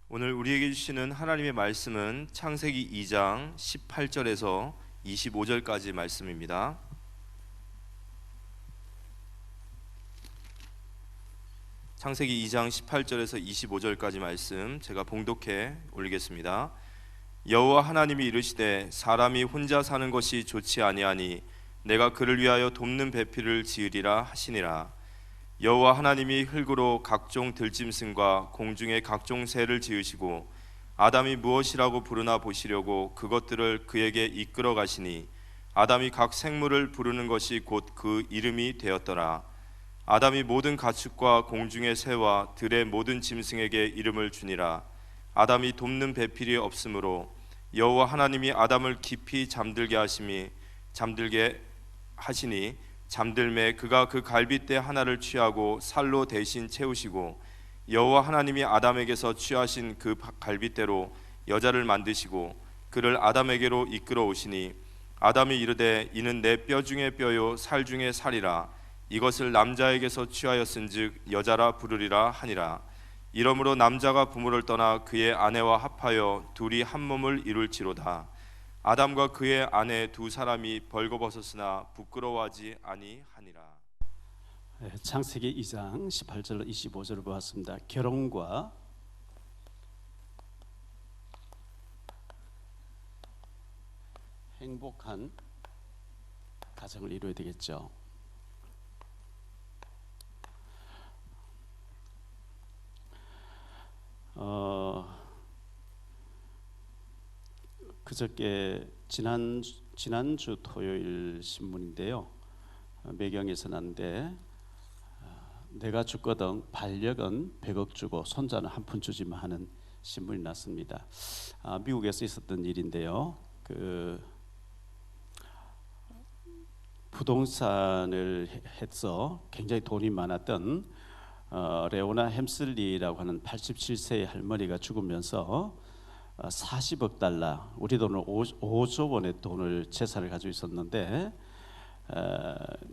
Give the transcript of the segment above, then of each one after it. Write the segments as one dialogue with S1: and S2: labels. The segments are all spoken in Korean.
S1: 오늘 우리에게 주시는 하나님의 말씀은 창세기 2장 18절에서 25절까지 말씀입니다. 창세기 2장 18절에서 25절까지 말씀 제가 봉독해 올리겠습니다. 여호와 하나님이 이르시되 사람이 혼자 사는 것이 좋지 아니하니 내가 그를 위하여 돕는 배필을 지으리라 하시니라. 여호와 하나님이 흙으로 각종 들짐승과 공중의 각종 새를 지으시고 아담이 무엇이라고 부르나 보시려고 그것들을 그에게 이끌어 가시니 아담이 각 생물을 부르는 것이 곧 그 이름이 되었더라. 아담이 모든 가축과 공중의 새와 들의 모든 짐승에게 이름을 주니라. 아담이 돕는 배필이 없으므로 여호와 하나님이 아담을 깊이 잠들게 하시니 잠들매 그가 그 갈빗대 하나를 취하고 살로 대신 채우시고 여호와 하나님이 아담에게서 취하신 그 갈빗대로 여자를 만드시고 그를 아담에게로 이끌어 오시니 아담이 이르되 이는 내 뼈 중에 뼈요 살 중에 살이라. 이것을 남자에게서 취하였은즉 여자라 부르리라 하니라. 이러므로 남자가 부모를 떠나 그의 아내와 합하여 둘이 한 몸을 이룰지로다. 아담과 그의 아내 두 사람이 벌거벗었으나 부끄러워하지 아니하니라.
S2: 창세기 2장 18절로 25절을 보았습니다. 결혼과 행복한 가정을 이루어야 되겠죠. 그저께 지난주 토요일 신문인데요. 매경에서 난데 내가 죽거든 반려견 100억 주고 손자는 한 푼 주지마 하는 신문이 났습니다. 미국에서 있었던 일인데요. 그 부동산을 해서 굉장히 돈이 많았던 레오나 햄슬리라고 하는 87세의 할머니가 죽으면서 40억 달러, 우리 돈으로 5조 원의 돈을 재산을 가지고 있었는데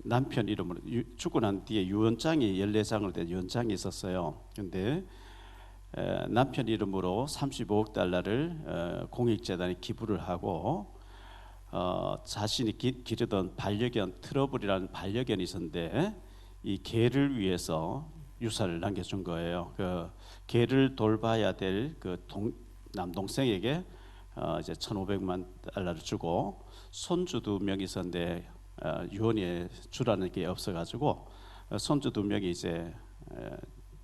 S2: 남편 이름으로 죽고 난 뒤에 유언장이 14장을 된 유언장이 있었어요. 근데 남편 이름으로 35억 달러를 공익재단에 기부를 하고 자신이 기르던 반려견 트러블이라는 반려견이 있었는데 이 개를 위해서 유산을 남겨준 거예요. 그 개를 돌봐야 될 그 남동생에게 이제 1,500만 달러를 주고 손주 2명이 있었는데 유언에 주라는 게 없어가지고 손주 2명이 이제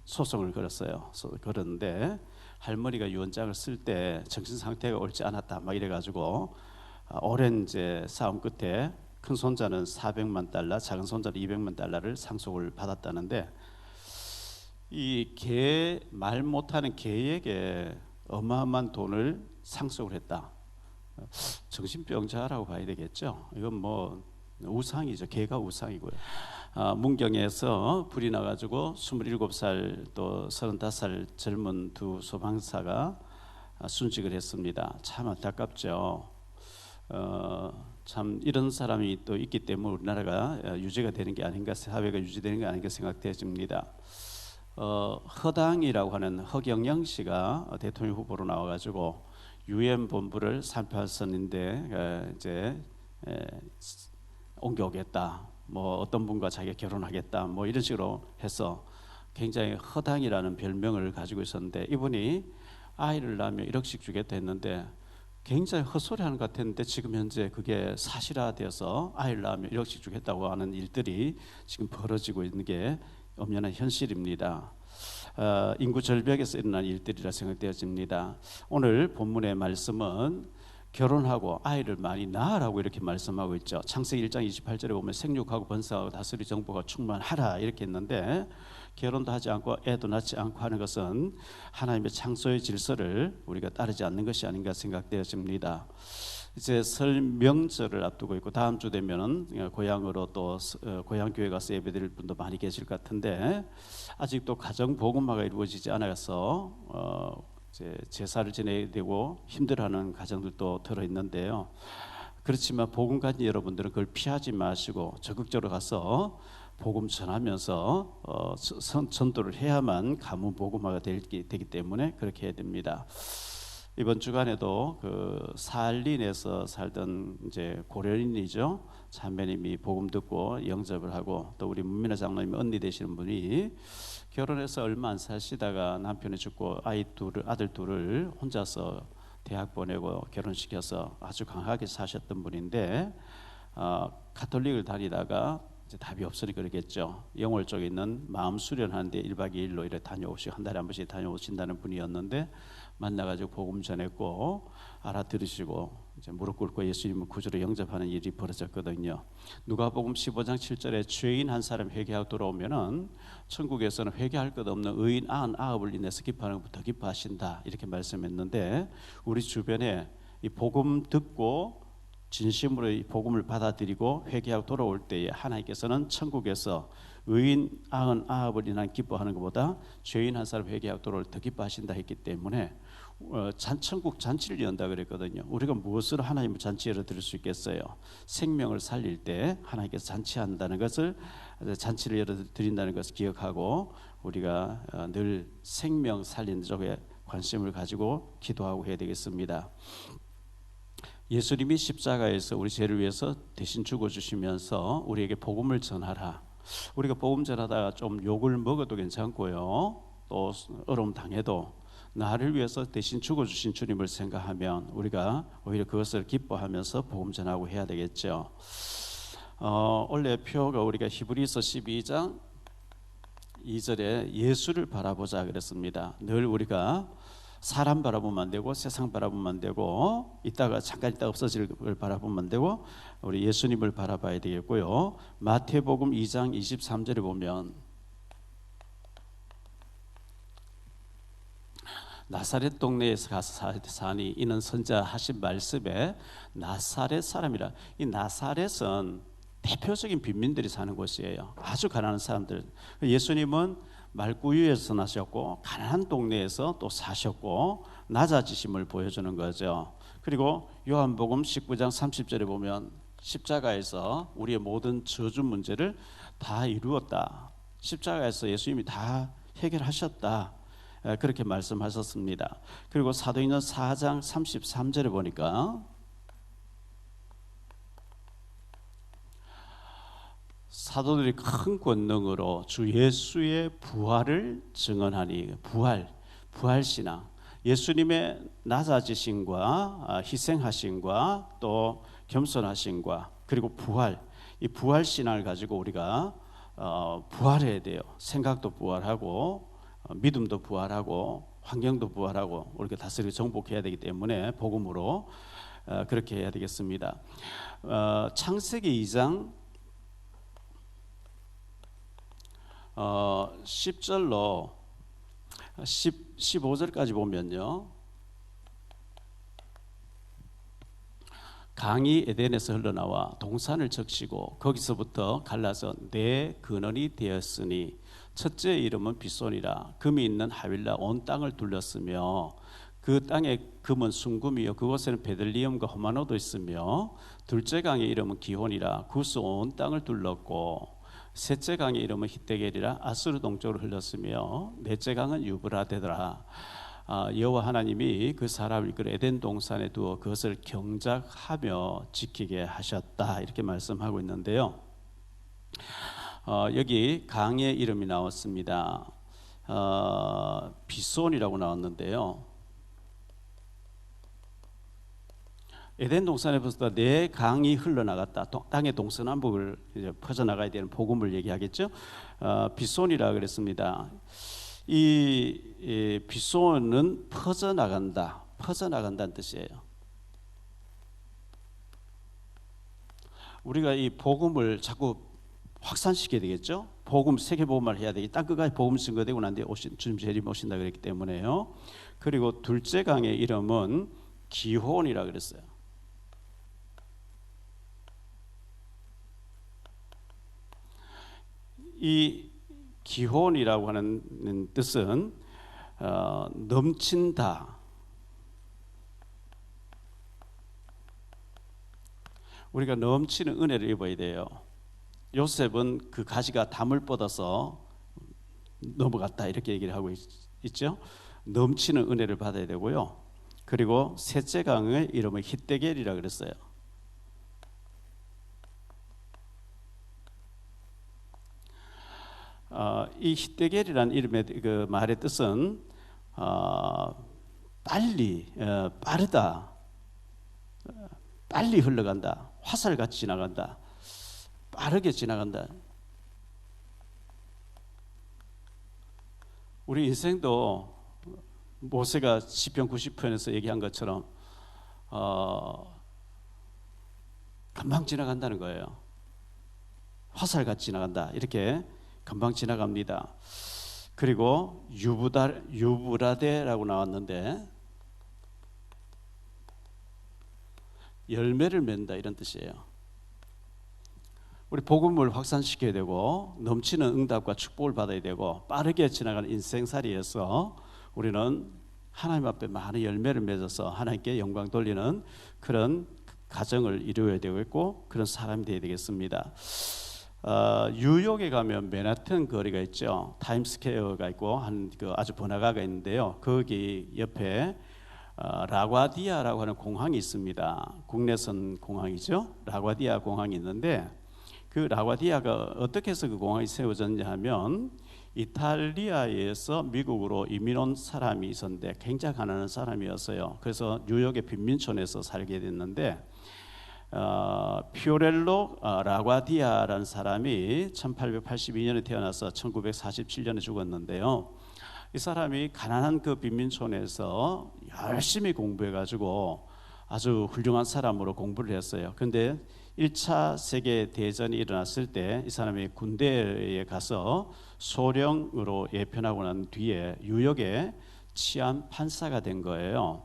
S2: 소송을 걸었어요. 그런데 할머니가 유언장을 쓸 때 정신 상태가 옳지 않았다 막 이래가지고 오랜 이제 싸움 끝에 큰 손자는 400만 달러, 작은 손자는 200만 달러를 상속을 받았다는데 이 개 말 못하는 개에게 어마어마한 돈을 상속을 했다. 정신병자라고 봐야 되겠죠. 이건 뭐 우상이죠. 개가 우상이고요. 문경에서 불이 나가지고 27살 또 35살 젊은 두 소방사가 순직을 했습니다. 참 안타깝죠. 참 이런 사람이 또 있기 때문에 우리나라가 유지가 되는 게 아닌가, 사회가 유지되는 게 아닌가 생각되어집니다. 허당이라고 하는 허경영 씨가 대통령 후보로 나와가지고 유엔 본부를 38선인데 이제 옮겨오겠다. 뭐 어떤 분과 자기가 결혼하겠다. 뭐 이런 식으로 해서 굉장히 허당이라는 별명을 가지고 있었는데 이분이 아이를 낳으면 1억씩 주겠다 했는데 굉장히 헛소리하는 것 같았는데 지금 현재 그게 사실화되어서 아이를 낳으면 1억씩 주겠다고 하는 일들이 지금 벌어지고 있는 게 엄연한 현실입니다. 인구 절벽에서 일어난 일들이라 생각되어집니다. 오늘 본문의 말씀은 결혼하고 아이를 많이 낳으라고 이렇게 말씀하고 있죠. 창세기 1장 28절에 보면 생육하고 번성하고 다스리 정복하고 충만하라 이렇게 했는데 결혼도 하지 않고 애도 낳지 않고 하는 것은 하나님의 창조의 질서를 우리가 따르지 않는 것이 아닌가 생각되어집니다. 이제 설 명절을 앞두고 있고 다음 주 되면은 고향으로 또 고향 교회 가서 예배드릴 분도 많이 계실 것 같은데 아직도 가정 복음화가 이루어지지 않아서 이제 제사를 지내야 되고 힘들어하는 가정들도 들어 있는데요. 그렇지만 복음 가진 여러분들은 그걸 피하지 마시고 적극적으로 가서 복음 전하면서 전도를 해야만 가문 복음화가 되기 때문에 그렇게 해야 됩니다. 이번 주간에도 그 사할린에서 살던 이제 고려인이죠. 자매님이 복음 듣고 영접을 하고, 또 우리 문민아 장로님 언니 되시는 분이 결혼해서 얼마 안 사시다가 남편이 죽고 아들 둘을 혼자서 대학 보내고 결혼시켜서 아주 강하게 사셨던 분인데, 가톨릭을 다니다가 이제 답이 없으니 그러겠죠. 영월 쪽에 있는 마음 수련하는데 1박 2일로 이렇게 다녀오시고 한 달에 한 번씩 다녀오신다는 분이었는데, 만나가지고 복음 전했고 알아들으시고 이제 무릎 꿇고 예수님을 구주로 영접하는 일이 벌어졌거든요. 누가복음 15장 7절에 죄인 한 사람 회개하고 돌아오면은 천국에서는 회개할 것 없는 의인 99을 인해서 기뻐하는 것보다 더 기뻐하신다, 이렇게 말씀했는데, 우리 주변에 이 복음 듣고 진심으로 이 복음을 받아들이고 회개하고 돌아올 때에 하나님께서는 천국에서 의인 99을 인한 기뻐하는 것보다 죄인 한 사람 회개하고 돌아올 때 더 기뻐하신다 했기 때문에 천국 잔치를 연다 그랬거든요. 우리가 무엇으로 하나님을 잔치를 드릴 수 있겠어요? 생명을 살릴 때 하나님께서 잔치한다는 것을, 잔치를 열어 드린다는 것을 기억하고 우리가 늘 생명 살리는 쪽에 관심을 가지고 기도하고 해야 되겠습니다. 예수님이 십자가에서 우리 죄를 위해서 대신 죽어주시면서 우리에게 복음을 전하라. 우리가 복음 전하다가 좀 욕을 먹어도 괜찮고요, 또 어려움 당해도 나를 위해서 대신 죽어주신 주님을 생각하면 우리가 오히려 그것을 기뻐하면서 복음 전하고 해야 되겠죠. 원래 표가 우리가 히브리서 12장 2절에 예수를 바라보자 그랬습니다. 늘 우리가 사람 바라보면 안 되고 세상 바라보면 안 되고 이따가 잠깐 있다 없어질 걸 바라보면 안 되고 우리 예수님을 바라봐야 되겠고요. 마태복음 2장 23절에 보면 나사렛 동네에서 가서 사니 이는 선자 하신 말씀에 나사렛 사람이라. 이 나사렛은 대표적인 빈민들이 사는 곳이에요. 아주 가난한 사람들. 예수님은 말구유에서 나셨고 가난한 동네에서 또 사셨고 낮아지심을 보여주는 거죠. 그리고 요한복음 19장 30절에 보면 십자가에서 우리의 모든 저주 문제를 다 이루었다. 십자가에서 예수님이 다 해결하셨다. 그렇게 말씀하셨습니다. 그리고 사도행전 4장 33절에 보니까 사도들이 큰 권능으로 주 예수의 부활을 증언하니, 부활신앙, 예수님의 낮아지심과 희생하심과 또 겸손하심과 그리고 부활, 이 부활신앙을 가지고 우리가 부활해야 돼요. 생각도 부활하고 믿음도 부활하고 환경도 부활하고 우리가 다스리고 정복해야 되기 때문에 복음으로 그렇게 해야 되겠습니다. 창세기 2장 10절로 15절까지 보면요, 강이 에덴에서 흘러나와 동산을 적시고 거기서부터 갈라서 네 근원이 되었으니 첫째 이름은 빗손이라. 금이 있는 하윌라 온 땅을 둘렀으며 그 땅에 금은 순금이요 그곳에는 베들리엄과 호마노도 있으며 둘째 강의 이름은 기혼이라. 구스 온 땅을 둘렀고 셋째 강의 이름은 히데겔이라. 아수르 동쪽으로 흘렀으며 넷째 강은 유브라데더라. 여호와 하나님이 그 사람을 이끌어 에덴 동산에 두어 그것을 경작하며 지키게 하셨다, 이렇게 말씀하고 있는데요. 여기 강의 이름이 나왔습니다. 비손이라고 나왔는데요, 에덴 동산에부터 네 강이 흘러나갔다. 땅의 동서남북을 이제 퍼져나가야 되는 복음을 얘기하겠죠. 비손이라 그랬습니다. 이 비손은 퍼져나간다, 퍼져나간다는 뜻이에요. 우리가 이 복음을 자꾸 확산시켜야 되겠죠. 복음, 세계복음을 해야 되겠죠. 땅끝까지 복음 증거되고 난 뒤에 주님 재림 오신다 그랬기 때문에요. 그리고 둘째 강의 이름은 기혼이라 그랬어요. 이 기혼이라고 하는 뜻은 넘친다. 우리가 넘치는 은혜를 입어야 돼요. 요셉은 그 가지가 담을 뻗어서 넘어갔다 이렇게 얘기를 하고 있죠. 넘치는 은혜를 받아야 되고요. 그리고 셋째 강의 이름은 히데겔이라 그랬어요. 이 히데겔이라는 이름의 그 말의 뜻은 빨리, 빠르다, 빨리 흘러간다, 화살같이 지나간다, 빠르게 지나간다. 우리 인생도 모세가 시편 90편에서 얘기한 것처럼 금방 지나간다는 거예요. 화살같이 지나간다. 이렇게 금방 지나갑니다. 그리고 유브라데라고 나왔는데 열매를 맺는다 이런 뜻이에요. 우리 복음을 확산시켜야 되고 넘치는 응답과 축복을 받아야 되고 빠르게 지나가는 인생살이에서 우리는 하나님 앞에 많은 열매를 맺어서 하나님께 영광 돌리는 그런 가정을 이루어야 되겠고 그런 사람이 되어야 되겠습니다. 뉴욕에 가면 맨하튼 거리가 있죠. 타임스퀘어가 있고 그 아주 번화가가 있는데요. 거기 옆에 라과디아라고 하는 공항이 있습니다. 국내선 공항이죠. 라과디아 공항이 있는데 그 라과디아가 어떻게 해서 그 공항이 세워졌냐 하면 이탈리아에서 미국으로 이민 온 사람이 있었는데 굉장히 가난한 사람이었어요. 그래서 뉴욕의 빈민촌에서 살게 됐는데 피오렐로 라과디아라는 사람이 1882년에 태어나서 1947년에 죽었는데요. 이 사람이 가난한 그 빈민촌에서 열심히 공부해가지고 아주 훌륭한 사람으로 공부를 했어요. 그런데 1차 세계 대전이 일어났을 때 이 사람이 군대에 가서 소령으로 예편하고 난 뒤에 뉴욕의 치안 판사가 된 거예요.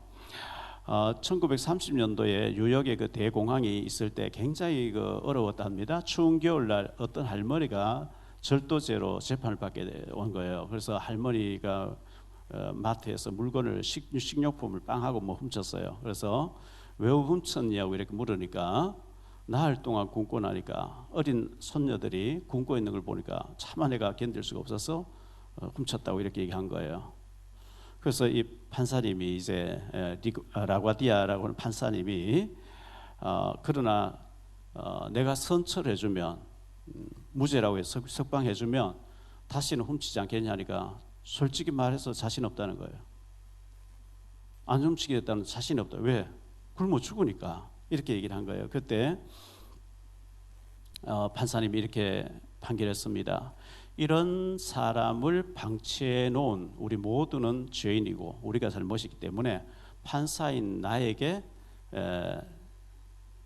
S2: 1930년도에 뉴욕에 그 대공황이 있을 때 굉장히 어려웠답니다. 추운 겨울날 어떤 할머니가 절도죄로 재판을 받게 온 거예요. 그래서 할머니가 마트에서 물건을 식료품을 빵하고 뭐 훔쳤어요. 그래서 왜 훔쳤냐고 이렇게 물으니까 나흘 동안 굶고 나니까 어린 손녀들이 굶고 있는 걸 보니까 차마 내가 견딜 수가 없어서 훔쳤다고 이렇게 얘기한 거예요. 그래서 이 판사님이 이제 라과디아라고 하는 판사님이 그러나 내가 선처해주면 무죄라고 해서 석방해주면 다시는 훔치지 않겠냐니까 솔직히 말해서 자신 없다는 거예요. 안 훔치겠다는 자신이 없다. 왜? 굶어 죽으니까 이렇게 얘기를 한 거예요. 그때 판사님이 이렇게 판결했습니다. 이런 사람을 방치해 놓은 우리 모두는 죄인이고 우리가 잘못이기 때문에 판사인 나에게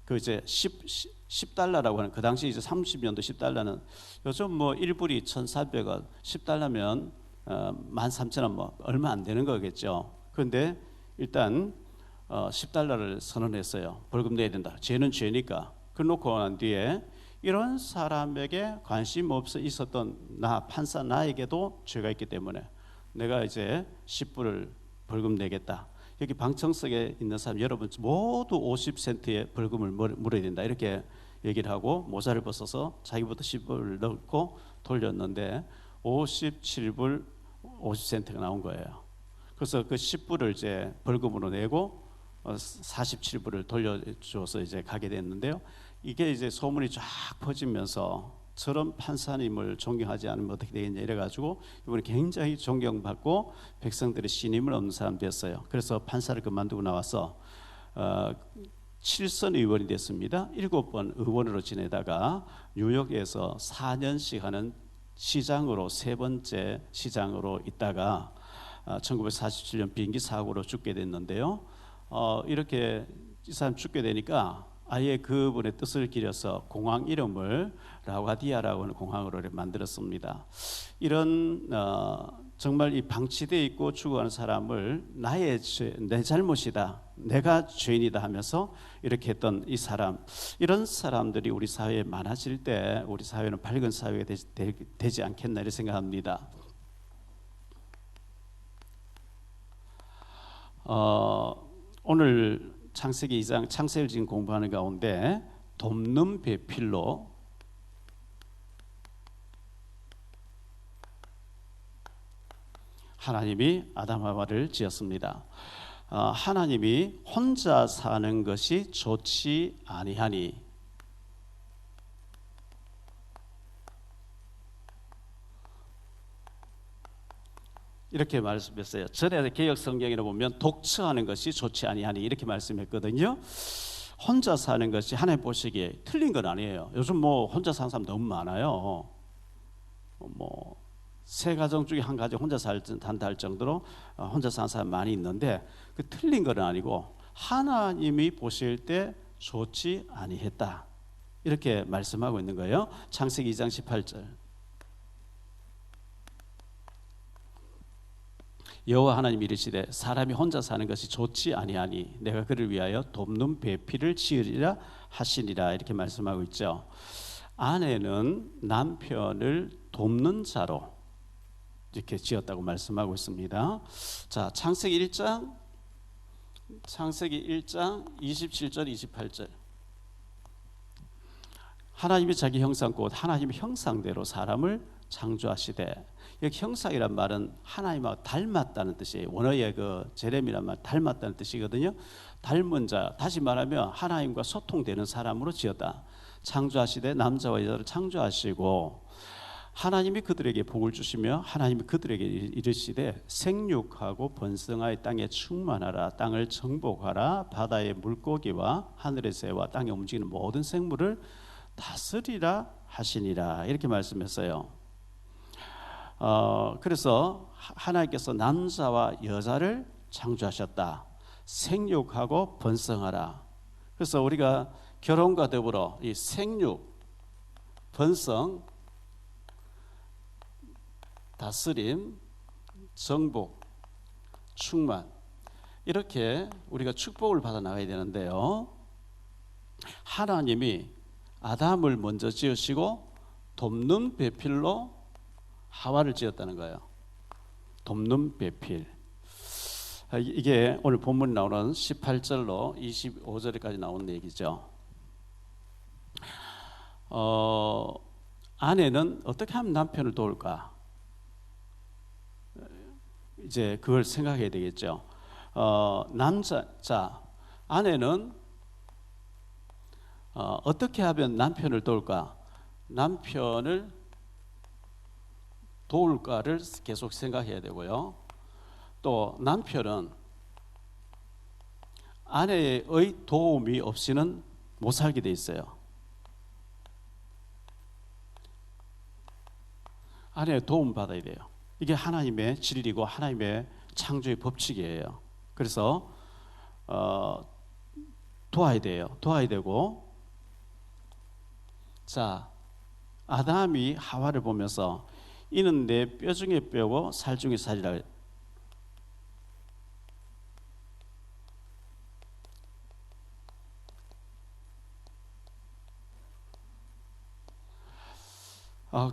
S2: 그 이제 10달러라고 하는 그 당시 이제 30년도 10달러는 요즘 뭐 1불이 1,400원, 10달러면 13,000원 뭐 얼마 안 되는 거겠죠. 그런데 일단 10달러를 선언했어요. 벌금 내야 된다. 죄는 죄니까. 그놓고 난 뒤에 이런 사람에게 관심 없어 있었던 나 판사 나에게도 죄가 있기 때문에 내가 이제 10불을 벌금 내겠다. 여기 방청석에 있는 사람 여러분 모두 50센트의 벌금을 물어야 된다. 이렇게 얘기를 하고 모자를 벗어서 자기부터 10불을 넣고 돌렸는데 57불 50센트가 나온 거예요. 그래서 그 10불을 이제 벌금으로 내고 47불을 돌려줘서 이제 가게 됐는데요. 이게 이제 소문이 쫙 퍼지면서 저런 판사님을 존경하지 않으면 어떻게 되겠냐 이래가지고 이분이 굉장히 존경받고 백성들의 신임을 얻는 사람 됐어요. 그래서 판사를 그만두고 나와서 7선 의원이 됐습니다. 7번 의원으로 지내다가 뉴욕에서 4년씩 하는 시장으로 세 번째 시장으로 있다가 1947년 비행기 사고로 죽게 됐는데요. 이렇게 이 사람 죽게 되니까 아예 그분의 뜻을 기려서 공항 이름을 라과디아라고 하는 공항으로 만들었습니다. 이런 정말 이 방치되어 있고 죽어가는 사람을 내 잘못이다, 내가 죄인이다 하면서 이렇게 했던 이 사람, 이런 사람들이 우리 사회에 많아질 때 우리 사회는 밝은 사회가 되지 않겠나 이렇게 생각합니다. 오늘 창세기 2장 창세기를 지금 공부하는 가운데 돕는 배필로 하나님이 아담 하와를 지었습니다. 하나님이 혼자 사는 것이 좋지 아니하니 이렇게 말씀했어요. 전에 개역 성경에 보면 독처하는 것이 좋지 아니하니 이렇게 말씀했거든요. 혼자 사는 것이 하나님 보시기에 틀린 건 아니에요. 요즘 뭐 혼자 사는 사람 너무 많아요. 뭐 세 가정 중에 한 가정 혼자 산다 할 정도로 혼자 사는 사람 많이 있는데 그 틀린 건 아니고 하나님이 보실 때 좋지 아니했다 이렇게 말씀하고 있는 거예요. 창세기 2장 18절. 여호와 하나님이 이르시되 사람이 혼자 사는 것이 좋지 아니하니 내가 그를 위하여 돕는 배필을 지으리라 하시니라 이렇게 말씀하고 있죠. 아내는 남편을 돕는 자로 이렇게 지었다고 말씀하고 있습니다. 자, 창세기 1장 27절 28절. 하나님이 자기 형상 곧 하나님의 형상대로 사람을 창조하시되, 여기 형상이란 말은 하나님하고 닮았다는 뜻이에요. 원어의 그 제렘이란 말 닮았다는 뜻이거든요. 닮은 자, 다시 말하면 하나님과 소통되는 사람으로 지었다. 창조하시되 남자와 여자를 창조하시고 하나님이 그들에게 복을 주시며 하나님이 그들에게 이르시되 생육하고 번성하여 땅에 충만하라. 땅을 정복하라. 바다의 물고기와 하늘의 새와 땅에 움직이는 모든 생물을 다스리라 하시니라 이렇게 말씀했어요. 그래서 하나님께서 남자와 여자를 창조하셨다. 생육하고 번성하라. 그래서 우리가 결혼과 더불어 이 생육, 번성, 다스림, 정복, 충만 이렇게 우리가 축복을 받아 나가야 되는데요. 하나님이 아담을 먼저 지으시고 돕는 배필로 하와를 지었다는 거예요. 돕는 배필. 이게 오늘 본문에 나오는 18절로 25절까지 나오는 얘기죠. 아내는 어떻게 하면 남편을 도울까? 이제 그걸 생각해야 되겠죠. 아내는 어떻게 하면 남편을 도울까? 남편을 도울까를 계속 생각해야 되고요. 또 남편은 아내의 도움이 없이는 못 살게 돼 있어요. 아내의 도움 받아야 돼요. 이게 하나님의 진리고 하나님의 창조의 법칙이에요. 그래서 도와야 돼요. 도와야 되고, 자, 아담이 하와를 보면서 이는 내 뼈 중에 뼈고 살 중에 살이라.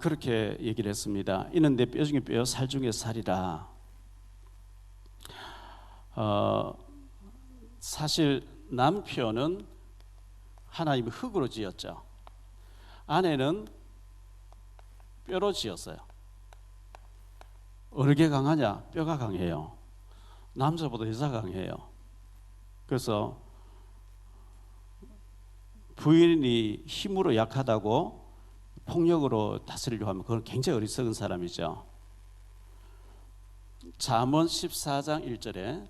S2: 그렇게 얘기를 했습니다. 이는 내 뼈 중에 뼈, 살 중에 살이라. 사실 남편은 하나님이 흙으로 지었죠. 아내는 뼈로 지었어요. 어느 게 강하냐? 뼈가 강해요. 남자보다 여자가 강해요. 그래서 부인이 힘으로 약하다고 폭력으로 다스리려고 하면 그건 굉장히 어리석은 사람이죠. 잠언 14장 1절에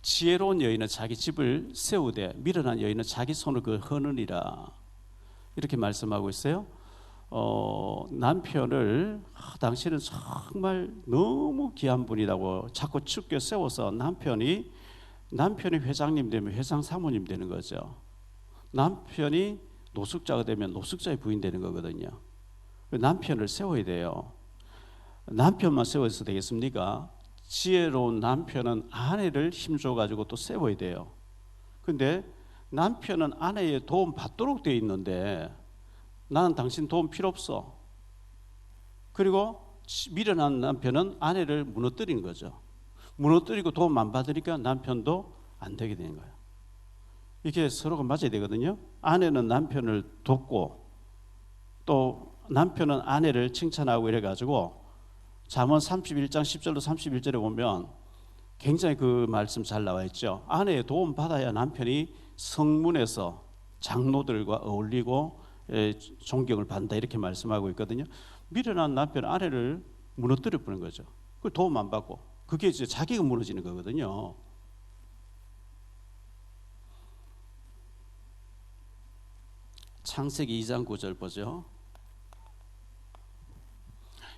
S2: 지혜로운 여인은 자기 집을 세우되 미련한 여인은 자기 손을 그 허느니라 이렇게 말씀하고 있어요. 남편을 당신은 정말 너무 귀한 분이라고 자꾸 죽게 세워서 남편이 회장님 되면 회장 사모님 되는 거죠. 남편이 노숙자가 되면 노숙자의 부인 되는 거거든요. 남편을 세워야 돼요. 남편만 세워서 되겠습니까? 지혜로운 남편은 아내를 힘줘가지고 또 세워야 돼요. 근데 남편은 아내의 도움 받도록 되어 있는데 나는 당신 도움 필요 없어. 그리고 미련한 남편은 아내를 무너뜨린 거죠. 무너뜨리고 도움 안 받으니까 남편도 안 되게 되는 거예요. 이게 서로가 맞아야 되거든요. 아내는 남편을 돕고 또 남편은 아내를 칭찬하고 이래가지고 잠언 31장 10절로 31절에 보면 굉장히 그 말씀 잘 나와 있죠. 아내의 도움 받아야 남편이 성문에서 장로들과 어울리고 존경을 받는다 이렇게 말씀하고 있거든요. 미련한 남편 아내를 무너뜨려 버리는 거죠. 그 도움 안 받고 그게 이제 자기가 무너지는 거거든요. 창세기 2장 9절 보죠.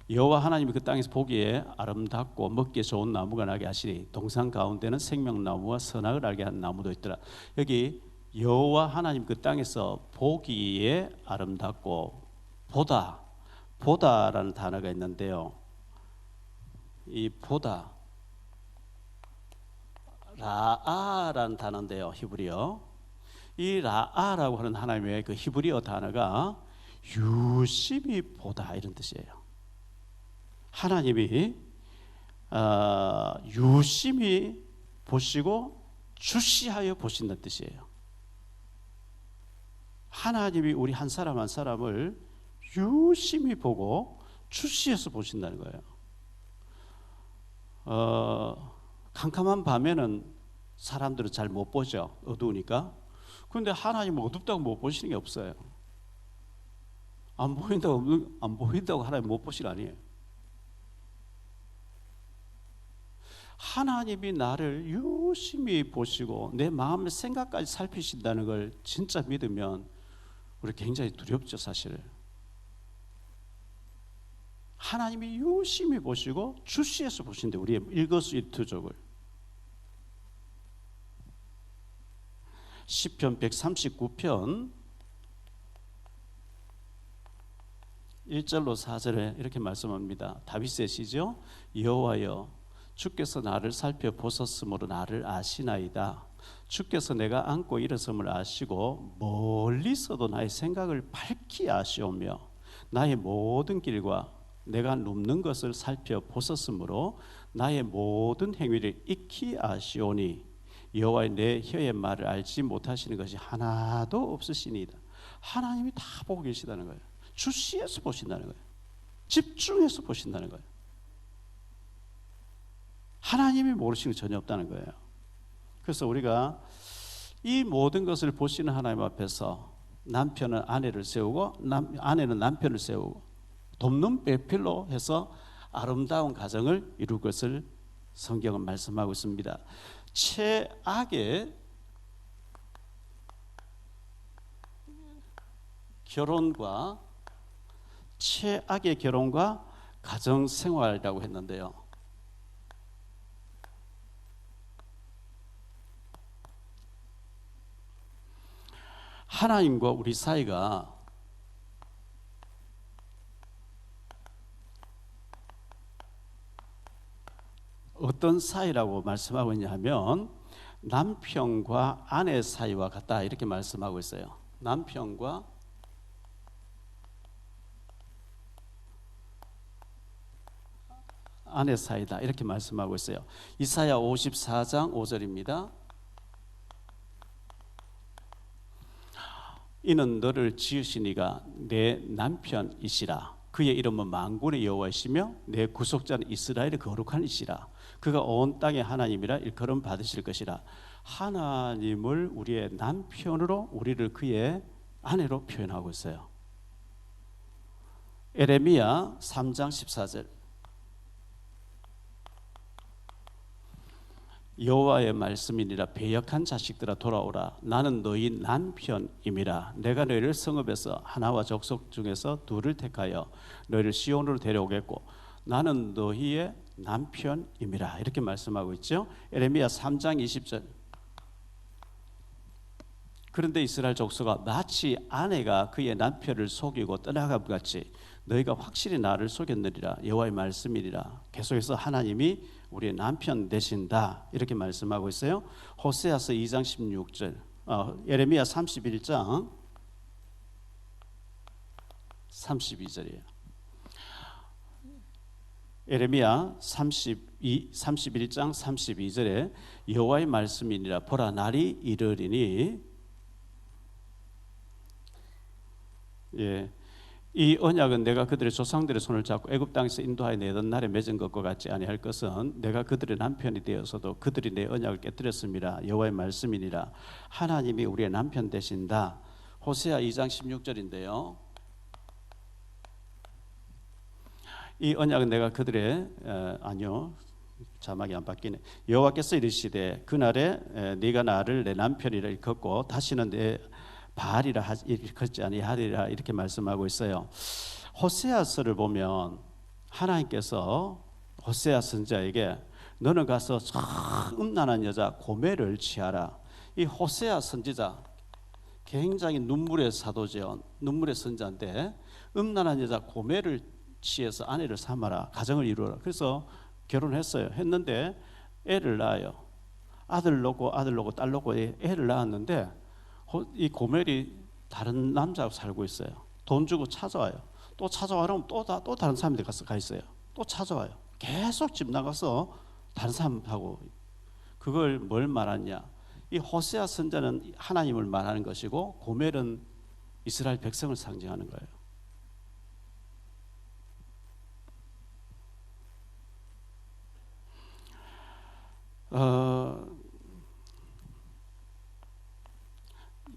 S2: 여호와 하나님이 그 땅에서 보기에 아름답고 먹기에 좋은 나무가 나게 하시니 동산 가운데는 생명나무와 선악을 알게 한 나무도 있더라. 여기 여호와 하나님 그 땅에서 보기에 아름답고 보다라는 단어가 있는데요. 이 보다 라아라는 단어인데요. 히브리어. 이 라아라고 하는 하나님의 그 히브리어 단어가 유심히 보다 이런 뜻이에요. 하나님이 유심히 보시고 주시하여 보신다는 뜻이에요. 하나님이 우리 한 사람 한 사람을 유심히 보고 주시해서 보신다는 거예요. 캄캄한 밤에는 사람들은 잘 못 보죠. 어두우니까. 그런데 하나님은 어둡다고 못 보시는 게 없어요. 안 보인다고 하나님 못 보시는 거 아니에요. 하나님이 나를 유심히 보시고 내 마음의 생각까지 살피신다는 걸 진짜 믿으면 우리 굉장히 두렵죠, 사실. 하나님이 유심히 보시고 주시해서 보신대, 우리의 일거수일투족을. 시편 139편 1절로 4절에 이렇게 말씀합니다. 다윗의 시죠. 여호와여, 주께서 나를 살펴보셨으므로 나를 아시나이다. 주께서 내가 앉고 일어섬을 아시고 멀리서도 나의 생각을 밝히 아시오며 나의 모든 길과 내가 눕는 것을 살펴보셨으므로 나의 모든 행위를 익히 아시오니 여호와의 내 혀의 말을 알지 못하시는 것이 하나도 없으시니이다. 하나님이 다 보고 계시다는 거예요. 주시해서 보신다는 거예요. 집중해서 보신다는 거예요. 하나님이 모르시는 게 전혀 없다는 거예요. 그래서 우리가 이 모든 것을 보시는 하나님 앞에서 남편은 아내를 세우고 아내는 남편을 세우고 돕는 배필로 해서 아름다운 가정을 이룰 것을 성경은 말씀하고 있습니다. 최악의 결혼과 가정 생활이라고 했는데요. 하나님과 우리 사이가 어떤 사이라고 말씀하고 있냐면 남편과 아내 사이와 같다 이렇게 말씀하고 있어요. 남편과 아내 사이다 이렇게 말씀하고 있어요. 이사야 54장 5절입니다. 이는 너를 지으신 이가 내 남편이시라. 그의 이름은 만군의 여호와이시며 내 구속자는 이스라엘의 거룩한 이시라. 그가 온 땅의 하나님이라 일컬음 받으실 것이라. 하나님을 우리의 남편으로 우리를 그의 아내로 표현하고 있어요. 에레미야 3장 14절. 여호와의 말씀이니라. 배역한 자식들아 돌아오라. 나는 너희 남편임이라. 내가 너희를 성읍에서 하나와 족속 중에서 둘을 택하여 너희를 시온으로 데려오겠고 나는 너희의 남편임이라. 이렇게 말씀하고 있죠. 에레미야 3장 20절. 그런데 이스라엘 족속아, 마치 아내가 그의 남편을 속이고 떠나감과 같이 너희가 확실히 나를 속였느니라. 여호와의 말씀이니라. 계속해서 하나님이 우리의 남편 되신다 이렇게 말씀하고 있어요. 호세아서 2장 16절, 예레미야 31장 32절이에요. 예레미야 31장 32절에 여호와의 말씀이니라. 보라, 날이 이르리니 이 언약은 내가 그들의 조상들의 손을 잡고 애굽 땅에서 인도하여 내던 날에 맺은 것과 같지 아니할 것은 내가 그들의 남편이 되어서도 그들이 내 언약을 깨뜨렸음이라. 여호와의 말씀이니라. 하나님이 우리의 남편 되신다. 호세아 2장 16절인데요. 이 언약은 내가 그들의 아니요, 자막이 안 바뀌네. 여호와께서 이르시되 그날에 네가 나를 내 남편이라 일컫고 다시는 내 바알이라 일컫지 아니하리라, 이렇게 말씀하고 있어요. 호세아서를 보면 하나님께서 호세아 선지자에게 너는 가서 저 음란한 여자 고멜을 취하라. 이 호세아 선지자 굉장히 눈물의 사도죠. 눈물의 선지자인데 음란한 여자 고멜을 취해서 아내를 삼아라, 가정을 이루어라. 그래서 결혼했어요. 했는데 애를 낳아요. 아들 놓고 딸 놓고 애를 낳았는데 이 고멜이 다른 남자하고 살고 있어요. 돈 주고 찾아와요. 또 찾아와면 또 다른 사람들 가 있어요. 또 찾아와요. 계속 집 나가서 다른 사람하고. 그걸 뭘 말하냐? 이 호세아 선자는 하나님을 말하는 것이고 고멜은 이스라엘 백성을 상징하는 거예요.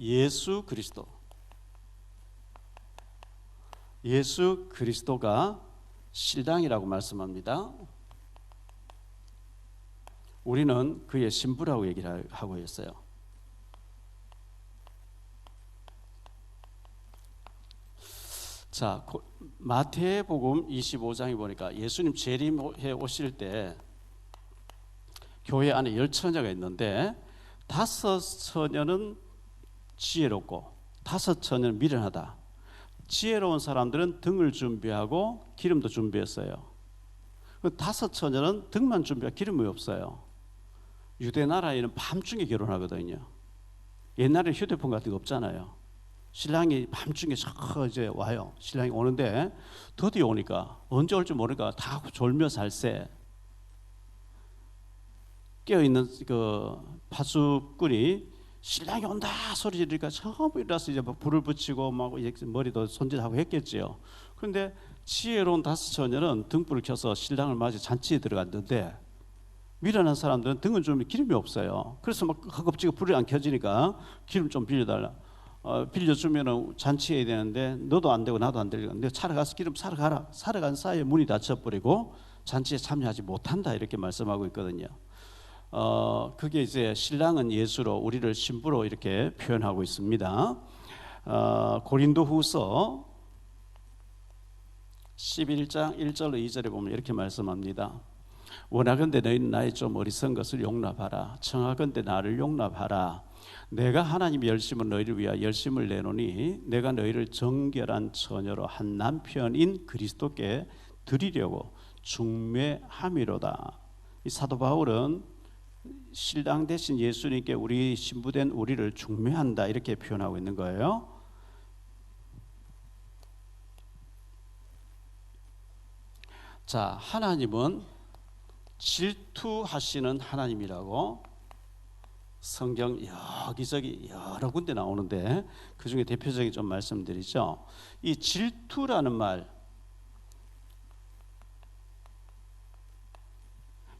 S2: 예수 그리스도가 신랑이라고 말씀합니다. 우리는 그의 신부라고 얘기를 하고 있어요. 자, 마태복음 25장에 보니까 예수님 재림해 오실 때 교회 안에 10처녀가 있는데 5처녀는 지혜롭고 5처녀는 미련하다. 지혜로운 사람들은 등을 준비하고 기름도 준비했어요. 5처녀는 등만 준비하고 기름이 없어요. 유대 나라에는 밤중에 결혼하거든요. 옛날에 휴대폰 같은 거 없잖아요. 신랑이 밤중에 이제 와요. 신랑이 오는데 드디어 오니까 언제 올지 모르니까 다 졸며 살새 깨어있는 그 파수꾼이 신랑이 온다 소리 지르니까 전부 일어나서 이제 막 불을 붙이고 막 머리도 손질하고 했겠지요. 그런데 지혜로운 5처녀는 등불을 켜서 신랑을 맞이 잔치에 들어갔는데 미련한 사람들은 등은 좀 기름이 없어요. 그래서 막 허겁지겁 불이 안 켜지니까 기름 좀 빌려달라. 빌려주면은 잔치해야 되는데 너도 안 되고 나도 안 되니까 내가 차로 가서 기름 사러 가라. 사러 간 사이에 문이 닫혀버리고 잔치에 참여하지 못한다, 이렇게 말씀하고 있거든요. 그게 이제 신랑은 예수로 우리를 신부로 이렇게 표현하고 있습니다. 고린도후서 11장 1절로 2절에 보면 이렇게 말씀합니다. 원하건대 너희는 나의 좀 어리석은 것을 용납하라. 청하건대 나를 용납하라. 내가 하나님의 열심을 너희를 위하여 열심을 내노니 내가 너희를 정결한 처녀로 한 남편인 그리스도께 드리려고 중매함이로다. 이 사도 바울은 신랑 대신 예수님께 우리 신부된 우리를 중매한다, 이렇게 표현하고 있는 거예요. 자, 하나님은 질투하시는 하나님이라고 성경 여기저기 여러 군데 나오는데 그 중에 대표적인 좀 말씀드리죠. 이 질투라는 말,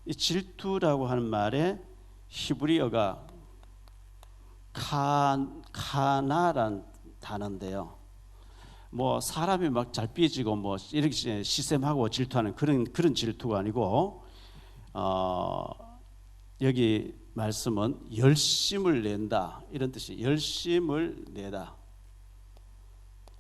S2: 이 질투라고 하는 말에 히브리어가 카나란 단어인데요. 뭐 사람이 막 잘 삐지고 뭐 이렇게 시샘하고 질투하는 그런 질투가 아니고 여기 말씀은 열심을 낸다, 이런 뜻이 열심을 내다.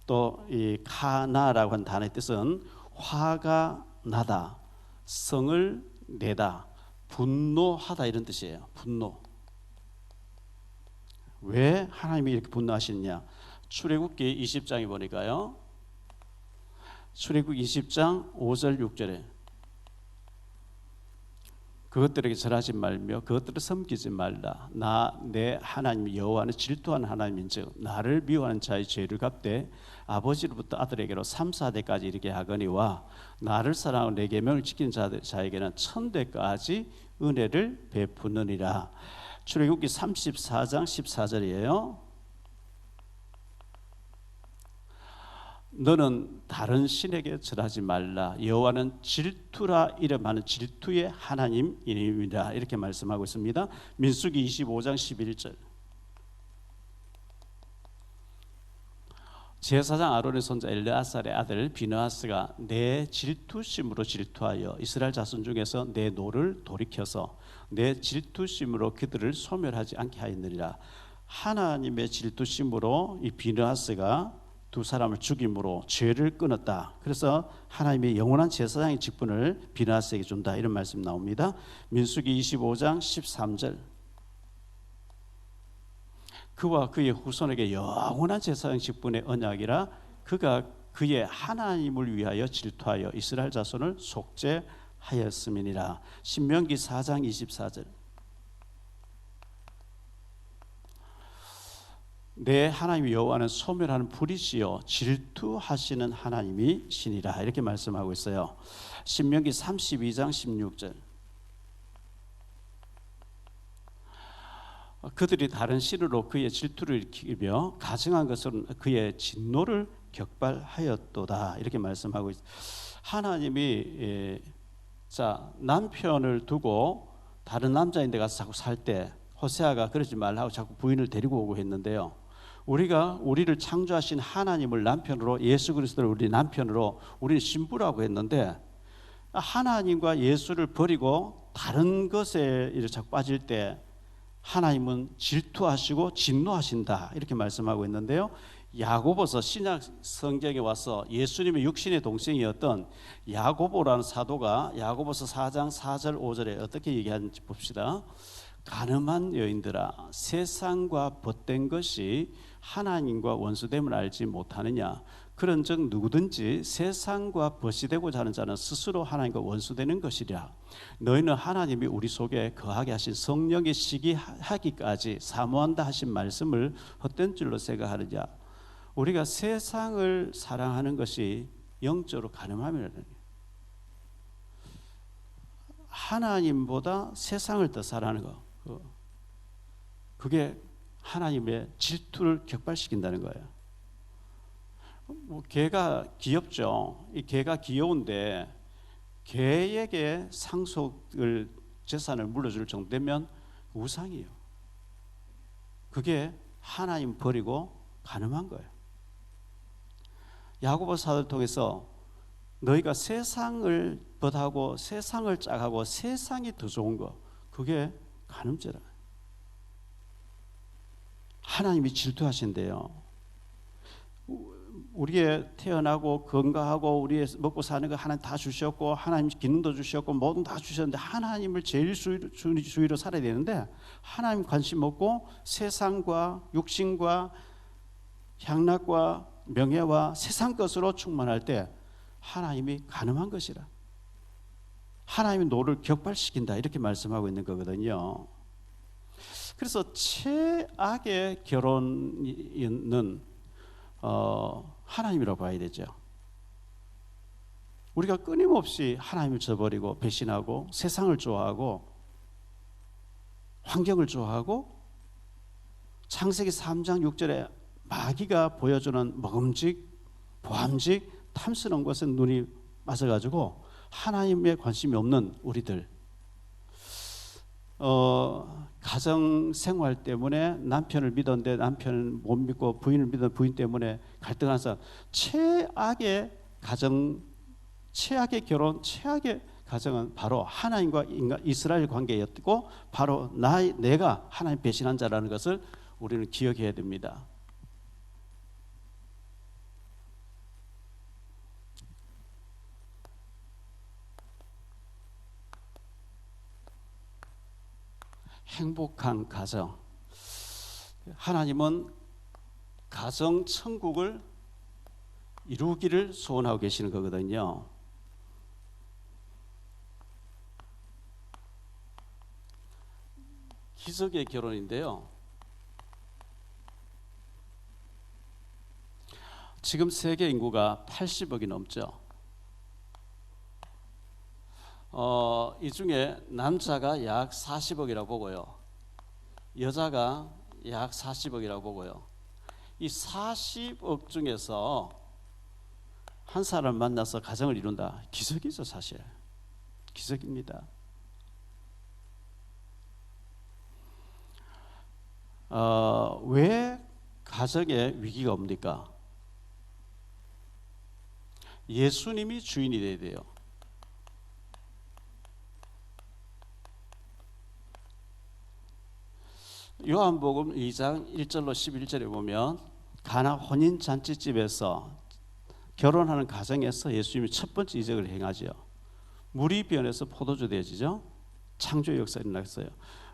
S2: 또 이 카나라고 한 단어의 뜻은 화가 나다, 성을 내다, 분노하다, 이런 뜻이에요. 분노. 왜 하나님이 이렇게 분노하시느냐? 출애굽기 20장에 보니까요. 출애굽기 20장 5절 6절에 그것들에게 절하지 말며 그것들을 섬기지 말라. 나 내 하나님 여호와는 질투하는 하나님인즉 나를 미워하는 자의 죄를 갚되 아버지로부터 아들에게로 3, 4대까지 이르게 하거니와 나를 사랑하고 내 계명을 지키는 자에게는 1000대까지 은혜를 베푸느니라. 출애굽기 34장 14절이에요. 너는 다른 신에게 절하지 말라. 여호와는 질투라 이름하는 질투의 하나님이니라. 이렇게 말씀하고 있습니다. 민수기 25장 11절. 제사장 아론의 손자 엘르아살의 아들 비느하스가 내 질투심으로 질투하여 이스라엘 자손 중에서 내 노를 돌이켜서 내 질투심으로 그들을 소멸하지 않게 하였느니라. 하나님의 질투심으로 이 비느하스가 두 사람을 죽임으로 죄를 끊었다. 그래서 하나님의 영원한 제사장의 직분을 비느하스에게 준다. 이런 말씀 나옵니다. 민수기 25장 13절. 그와 그의 후손에게 영원한 제사장 직분의 언약이라 그가 그의 하나님을 위하여 질투하여 이스라엘 자손을 속죄하였음이니라. 신명기 4장 24절. 내 하나님 여호와는 소멸하는 불이시요 질투하시는 하나님이시니라. 이렇게 말씀하고 있어요. 신명기 32장 16절. 그들이 다른 신으로 그의 질투를 일으키며 가증한 것은 그의 진노를 격발하였도다. 이렇게 말씀하고 있습니다. 하나님이 남편을 두고 다른 남자인 데 가서 자꾸 살 때 호세아가 그러지 말라고 자꾸 부인을 데리고 오고 했는데요. 우리가 우리를 창조하신 하나님을 남편으로, 예수 그리스도를 우리 남편으로 우리는 신부라고 했는데, 하나님과 예수를 버리고 다른 것에 자꾸 빠질 때 하나님은 질투하시고 진노하신다. 이렇게 말씀하고 있는데요. 야고보서 신약 성경에 와서 예수님의 육신의 동생이었던 야고보라는 사도가 야고보서 4장 4절 5절에 어떻게 얘기하는지 봅시다. 가늠한 여인들아, 세상과 벗된 것이 하나님과 원수됨을 알지 못하느냐. 그런즉 누구든지 세상과 벗이 되고자 하는 자는 스스로 하나님과 원수되는 것이랴. 너희는 하나님이 우리 속에 거하게 하신 성령의 시기하기까지 사모한다 하신 말씀을 헛된 줄로 생각하느냐. 우리가 세상을 사랑하는 것이 영적으로 가늠함이라는 거예요. 하나님보다 세상을 더 사랑하는 거, 그게 하나님의 질투를 격발시킨다는 거예요. 개가 귀엽죠. 이 개가 귀여운데 개에게 상속을 재산을 물려줄 정도 되면 우상이에요. 그게 하나님 버리고 가늠한 거예요. 야고보 사도를 통해서 너희가 세상을 벗하고 세상을 짝하고 세상이 더 좋은 거, 그게 간음죄라. 하나님이 질투하신대요. 우리의 태어나고 건강하고 우리의 먹고 사는 거 하나님 다 주셨고, 하나님 기능도 주셨고 모든 다 주셨는데 하나님을 제일 주의로 살아야 되는데 하나님 관심 없고 세상과 육신과 향락과 명예와 세상 것으로 충만할 때 하나님이 가늠한 것이라. 하나님의 노를 격발시킨다. 이렇게 말씀하고 있는 거거든요. 그래서 최악의 결혼은 하나님이라고 봐야 되죠. 우리가 끊임없이 하나님을 저버리고 배신하고 세상을 좋아하고 환경을 좋아하고 창세기 3장 6절에 마귀가 보여주는 먹음직, 보암직, 탐스러운 것은 눈이 맞아가지고 하나님의 관심이 없는 우리들, 가정 생활 때문에 남편을 믿었는데 남편을 못 믿고 부인을 믿었는데 부인 때문에 갈등하는 사람, 최악의 가정, 최악의 결혼, 최악의 가정은 바로 하나님과 이스라엘 관계였고 바로 내가 하나님 배신한 자라는 것을 우리는 기억해야 됩니다. 행복한 가정, 하나님은 가정 천국을 이루기를 소원하고 계시는 거거든요. 기적의 결혼인데요. 지금 세계 인구가 80억이 넘죠. 이 중에 남자가 약 40억이라고 보고요, 여자가 약 40억이라고 보고요. 이 40억 중에서 한 사람 만나서 가정을 이룬다. 기적이죠, 사실. 기적입니다. 왜 가정에 위기가 옵니까? 예수님이 주인이 돼야 돼요. 요한복음 2장 1절로 11절에 보면 가나 혼인 잔치집에서 결혼하는 가정에서 예수님이 첫 번째 이적을 행하죠. 물이 변해서 포도주 되어지죠. 창조의 역사가 일어났어요.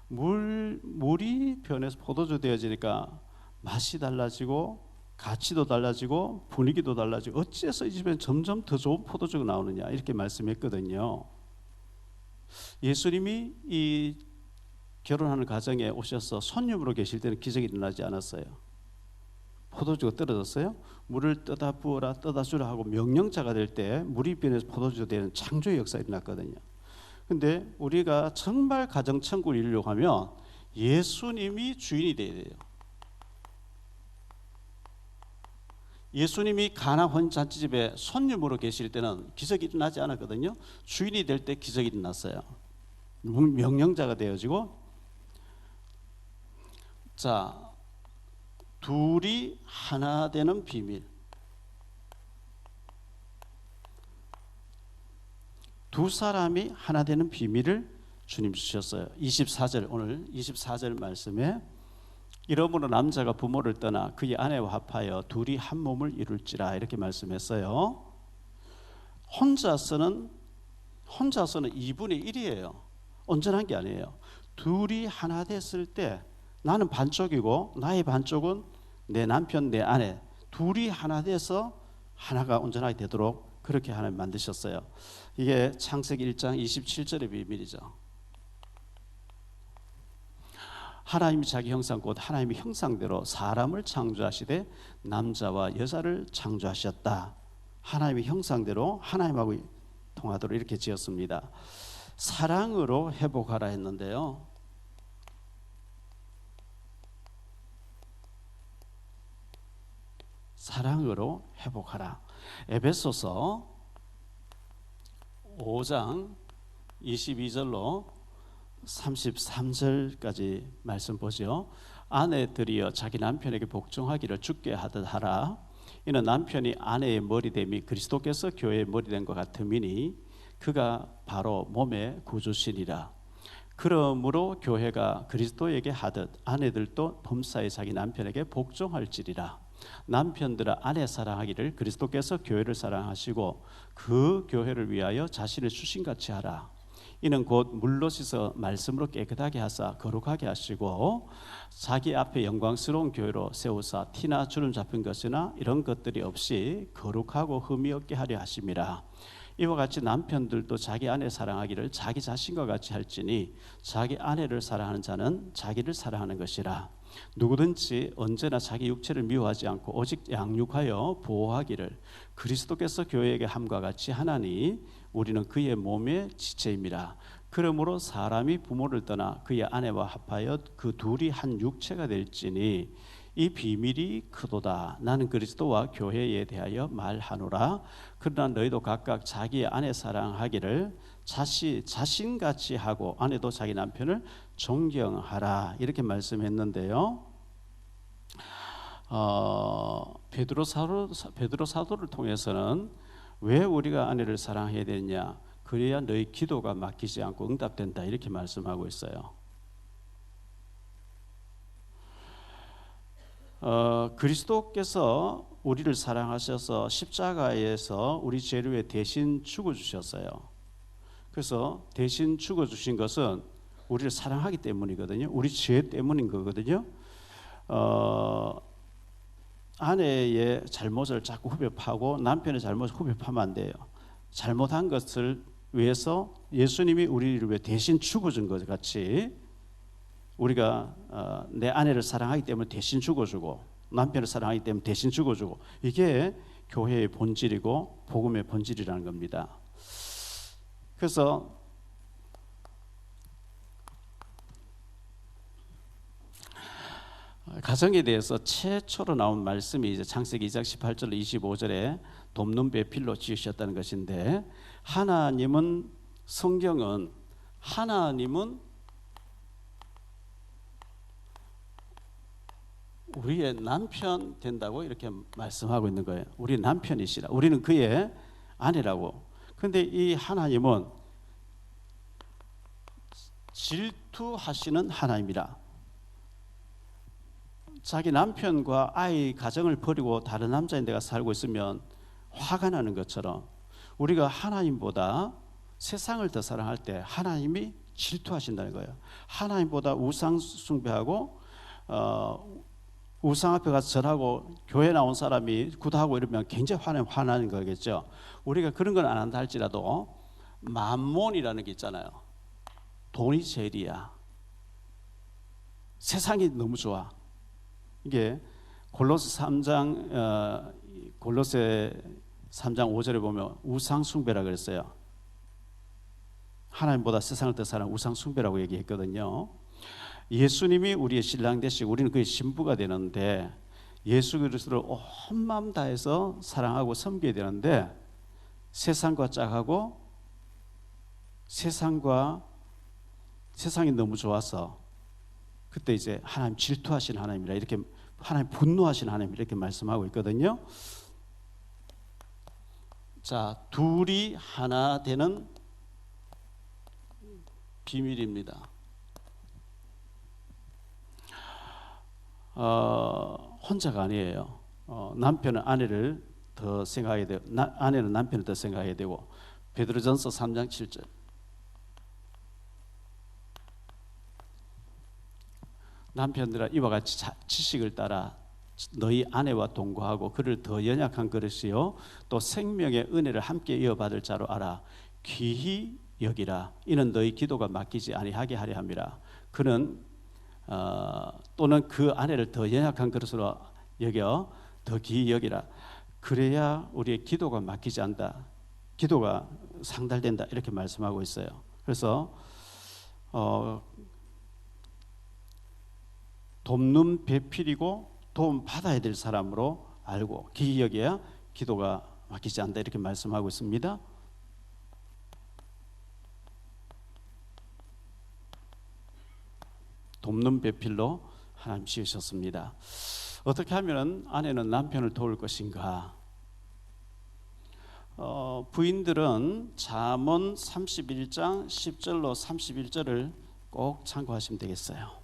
S2: 물이 변해서 포도주 되어지니까 맛이 달라지고 가치도 달라지고 분위기도 달라지고 어째서 이 집엔 점점 더 좋은 포도주가 나오느냐 이렇게 말씀했거든요. 예수님이 이 결혼하는 가정에 오셔서 손님으로 계실 때는 기적이 일어나지 않았어요. 포도주가 떨어졌어요. 물을 떠다 부어라 떠다 주라 하고 명령자가 될 때 물이 변해서 포도주가 되는 창조의 역사가 일어났거든요. 근데 우리가 정말 가정천국을 이루려고 하면 예수님이 주인이 돼야 돼요. 예수님이 가나 혼인잔치집에 손님으로 계실 때는 기적이 일어나지 않았거든요. 주인이 될 때 기적이 일어났어요. 명령자가 되어지고, 자, 둘이 하나 되는 비밀. 두 사람이 하나 되는 비밀을 주님 주셨어요. 24절, 오늘 24절 말씀에 이러므로 남자가 부모를 떠나 그의 아내와 합하여 둘이 한 몸을 이룰지라 이렇게 말씀했어요. 혼자서는 2분의 1이에요. 온전한 게 아니에요. 둘이 하나 됐을 때 나는 반쪽이고 나의 반쪽은 내 남편, 내 아내 둘이 하나 돼서 하나가 온전하게 되도록 그렇게 하나님 만드셨어요. 이게 창세기 1장 27절의 비밀이죠. 하나님이 자기 형상 곧 하나님의 형상대로 사람을 창조하시되 남자와 여자를 창조하셨다. 하나님의 형상대로 하나님하고 통하도록 이렇게 지었습니다. 사랑으로 회복하라 했는데요. 사랑으로 회복하라. 에베소서 5장 22절로 33절까지 말씀 보죠. 아내들이여 자기 남편에게 복종하기를 주께 하듯 하라. 이는 남편이 아내의 머리됨이 그리스도께서 교회의 머리된 것 같음이니 그가 바로 몸의 구주시니라. 그러므로 교회가 그리스도에게 하듯 아내들도 범사에 자기 남편에게 복종할지리라. 남편들아 아내 사랑하기를 그리스도께서 교회를 사랑하시고 그 교회를 위하여 자신을 주신같이 하라. 이는 곧 물로 씻어 말씀으로 깨끗하게 하사 거룩하게 하시고 자기 앞에 영광스러운 교회로 세우사 티나 주름 잡힌 것이나 이런 것들이 없이 거룩하고 흠이 없게 하려 하심이라. 이와 같이 남편들도 자기 아내 사랑하기를 자기 자신과 같이 할지니 자기 아내를 사랑하는 자는 자기를 사랑하는 것이라. 누구든지 언제나 자기 육체를 미워하지 않고 오직 양육하여 보호하기를 그리스도께서 교회에게 함과 같이 하나니 우리는 그의 몸의 지체임이라. 그러므로 사람이 부모를 떠나 그의 아내와 합하여 그 둘이 한 육체가 될지니 이 비밀이 크도다. 나는 그리스도와 교회에 대하여 말하노라. 그러나 너희도 각각 자기의 아내 사랑하기를 자신같이 하고 아내도 자기 남편을 존경하라. 이렇게 말씀했는데요. 베드로 사도를 통해서는 왜 우리가 아내를 사랑해야 되느냐? 그래야 너희 기도가 막히지 않고 응답된다. 이렇게 말씀하고 있어요. 그리스도께서 우리를 사랑하셔서 십자가에서 우리 죄를 위해 대신 죽어주셨어요. 그래서 대신 죽어주신 것은 우리를 사랑하기 때문이거든요. 우리 죄 때문인 거거든요. 아내의 잘못을 자꾸 후벼 파고 남편의 잘못을 후벼 파면 안 돼요. 잘못한 것을 위해서 예수님이 우리를 위해 대신 죽어준 것 같이 우리가 내 아내를 사랑하기 때문에 대신 죽어주고 남편을 사랑하기 때문에 대신 죽어주고 이게 교회의 본질이고 복음의 본질이라는 겁니다. 그래서 가정에 대해서 최초로 나온 말씀이 이제 창세기 2장 18절 25절에 돕는 배필로 지으셨다는 것인데, 하나님은, 성경은 하나님은 우리의 남편 된다고 이렇게 말씀하고 있는 거예요. 우리 남편이시라. 우리는 그의 아내라고. 그런데 이 하나님은 질투하시는 하나님이라. 자기 남편과 아이 가정을 버리고 다른 남자인데가 살고 있으면 화가 나는 것처럼, 우리가 하나님보다 세상을 더 사랑할 때 하나님이 질투하신다는 거예요. 하나님보다 우상 숭배하고 우상 앞에 가서 절하고 교회 나온 사람이 구도하고 이러면 굉장히 화나는 거겠죠. 우리가 그런 건 안 한다 할지라도 만몬이라는 게 있잖아요. 돈이 제일이야. 세상이 너무 좋아. 이게 골로새 3장 5절에 보면 우상 숭배라 그랬어요. 하나님보다 세상을 더 사랑하는 우상 숭배라고 얘기했거든요. 예수님이 우리의 신랑 되시고 우리는 그의 신부가 되는데, 예수 그리스도를 온 마음 다해서 사랑하고 섬겨야 되는데, 세상과 짝하고 세상이 너무 좋아서 그때 이제 하나님 질투하신 하나님이라, 이렇게 하나님 분노하신 하나님 이렇게 말씀하고 있거든요. 자, 둘이 하나 되는 비밀입니다. 혼자가 아니에요. 남편은 아내를 더 생각해야 되고, 아내는 남편을 더 생각해야 되고. 베드로전서 3장 7절. 남편들아, 이와 같이 지식을 따라 너희 아내와 동거하고 그를 더 연약한 그릇이요 또 생명의 은혜를 함께 이어받을 자로 알아. 귀히 여기라. 이는 너희 기도가 막히지 아니하게 하려 함이라. 그는 또는 그 아내를 더 연약한 그릇으로 여겨 더 귀히 여기라. 그래야 우리의 기도가 막히지 않다. 기도가 상달된다. 이렇게 말씀하고 있어요. 그래서 돕는 배필이고 도움 받아야 될 사람으로 알고 귀히 여겨야 기도가 막히지 않다. 이렇게 말씀하고 있습니다. 돕는 배필로 하나님 지으셨습니다. 어떻게 하면 아내는 남편을 도울 것인가? 부인들은 잠언 31장 10절로 31절을 꼭 참고하시면 되겠어요.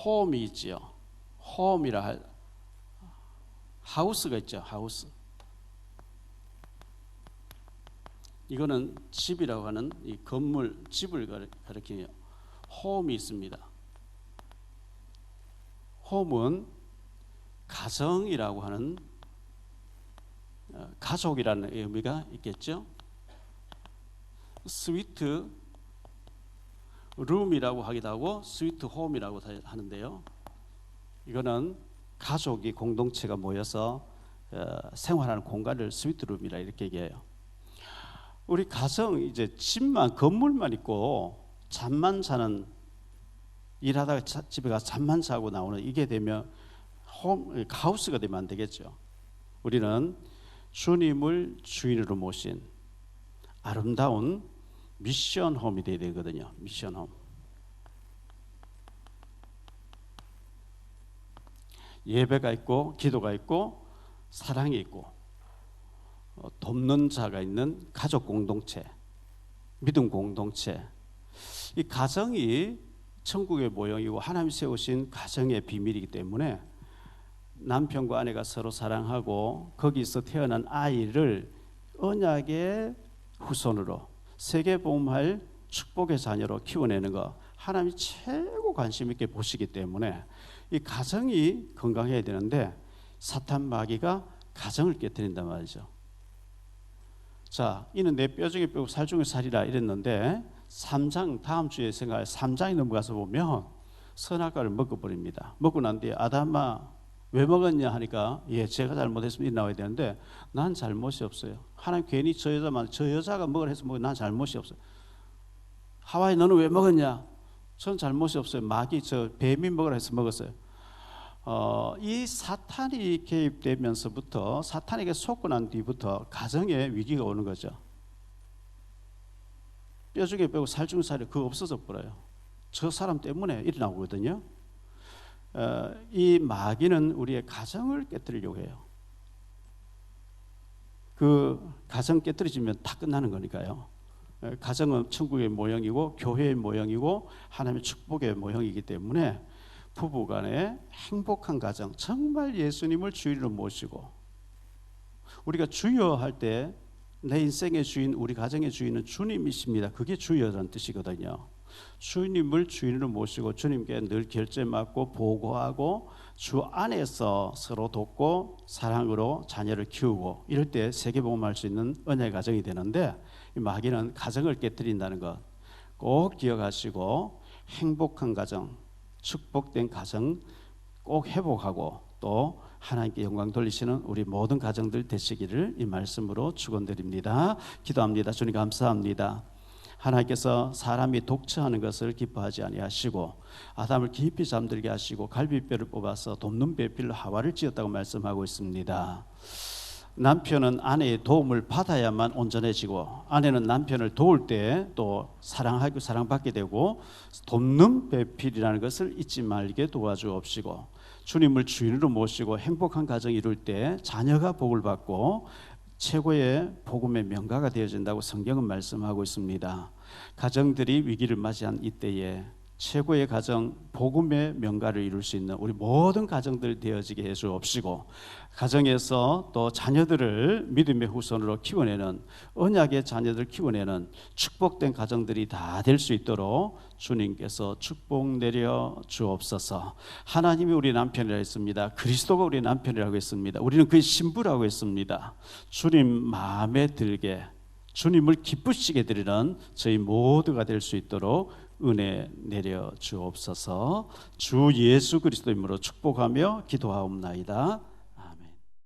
S2: 홈이 있지요. 홈이라 할 하우스가 있죠. 하우스. 이거는 집이라고 하는 이 건물, 집을 가리키는 홈이 있습니다. 홈은 가정이라고 하는 가족이라는 의미가 있겠죠. 스위트 룸이라고 하기도 하고 스위트 홈이라고 하는데요. 이거는 가족이 공동체가 모여서 생활하는 공간을 스위트 룸이라 이렇게 얘기해요. 우리 가정 이제 집만 건물만 있고 잠만 자는, 일하다가 집에 가서 잠만 자고 나오는 이게 되면 하우스가 되면 안 되겠죠. 우리는 주님을 주인으로 모신 아름다운 미션 홈이 되어야 되거든요. 미션 홈. 예배가 있고 기도가 있고 사랑이 있고 돕는 자가 있는 가족 공동체, 믿음 공동체. 이 가정이 천국의 모형이고 하나님 세우신 가정의 비밀이기 때문에 남편과 아내가 서로 사랑하고 거기서 태어난 아이를 언약의 후손으로 세계복음할 축복의 자녀로 키워내는 거 하나님이 최고 관심 있게 보시기 때문에 이 가정이 건강해야 되는데 사탄 마귀가 가정을 깨뜨린단 말이죠. 자, 이는 내 뼈 중에 뼈고 살 중에 살이라 이랬는데 3장 다음 주에 생각해 3장에 넘어가서 보면 선악과를 먹어버립니다. 먹고 난 뒤에 아담아 왜 먹었냐 하니까 예, 제가 잘못했으면 이 나와야 되는데 난 잘못이 없어요. 하나님 괜히 저 여자가 먹으라 해서 난 잘못이 없어요. 하와이 너는 왜 먹었냐? 전 잘못이 없어요. 마귀 뱀이 먹으라 해서 먹었어요. 이 사탄이 개입되면서부터 사탄에게 속고 난 뒤부터 가정에 위기가 오는 거죠. 뼈 중에 뼈고 살 중에 살이 그거 없어져 버려요. 저 사람 때문에 일어나거든요. 이 마귀는 우리의 가정을 깨뜨리려고 해요. 그 가정 깨뜨려지면 다 끝나는 거니까요. 가정은 천국의 모형이고 교회의 모형이고 하나님의 축복의 모형이기 때문에 부부간에 행복한 가정, 정말 예수님을 주인으로 모시고 우리가 주여 할 때 내 인생의 주인, 우리 가정의 주인은 주님이십니다. 그게 주여라는 뜻이거든요. 주님을 주인으로 모시고 주님께 늘 결제 맡고 보고하고 주 안에서 서로 돕고 사랑으로 자녀를 키우고 이럴 때 세계복음할 수 있는 은혜의 가정이 되는데 이 마귀는 가정을 깨뜨린다는 것 꼭 기억하시고 행복한 가정, 축복된 가정 꼭 회복하고 또 하나님께 영광 돌리시는 우리 모든 가정들 되시기를 이 말씀으로 축원드립니다. 기도합니다. 주님 감사합니다. 하나님께서 사람이 독처하는 것을 기뻐하지 아니하시고 아담을 깊이 잠들게 하시고 갈비뼈를 뽑아서 돕는 배필로 하와를 지었다고 말씀하고 있습니다. 남편은 아내의 도움을 받아야만 온전해지고 아내는 남편을 도울 때 또 사랑하고 사랑받게 되고 돕는 배필이라는 것을 잊지 말게 도와주옵시고 주님을 주인으로 모시고 행복한 가정 이룰 때 자녀가 복을 받고 최고의 복음의 명가가 되어진다고 성경은 말씀하고 있습니다. 가정들이 위기를 맞이한 이때에 최고의 가정, 복음의 명가를 이룰 수 있는 우리 모든 가정들 되어지게 해 주옵시고 가정에서 또 자녀들을 믿음의 후손으로 키워내는 언약의 자녀들 키워내는 축복된 가정들이 다 될 수 있도록 주님께서 축복 내려 주옵소서. 하나님이 우리 남편이라고 했습니다. 그리스도가 우리 남편이라고 했습니다. 우리는 그의 신부라고 했습니다. 주님 마음에 들게 주님을 기쁘시게 드리는 저희 모두가 될 수 있도록 은혜 내려 주옵소서. 주 예수 그리스도 이름으로 축복하며 기도하옵나이다.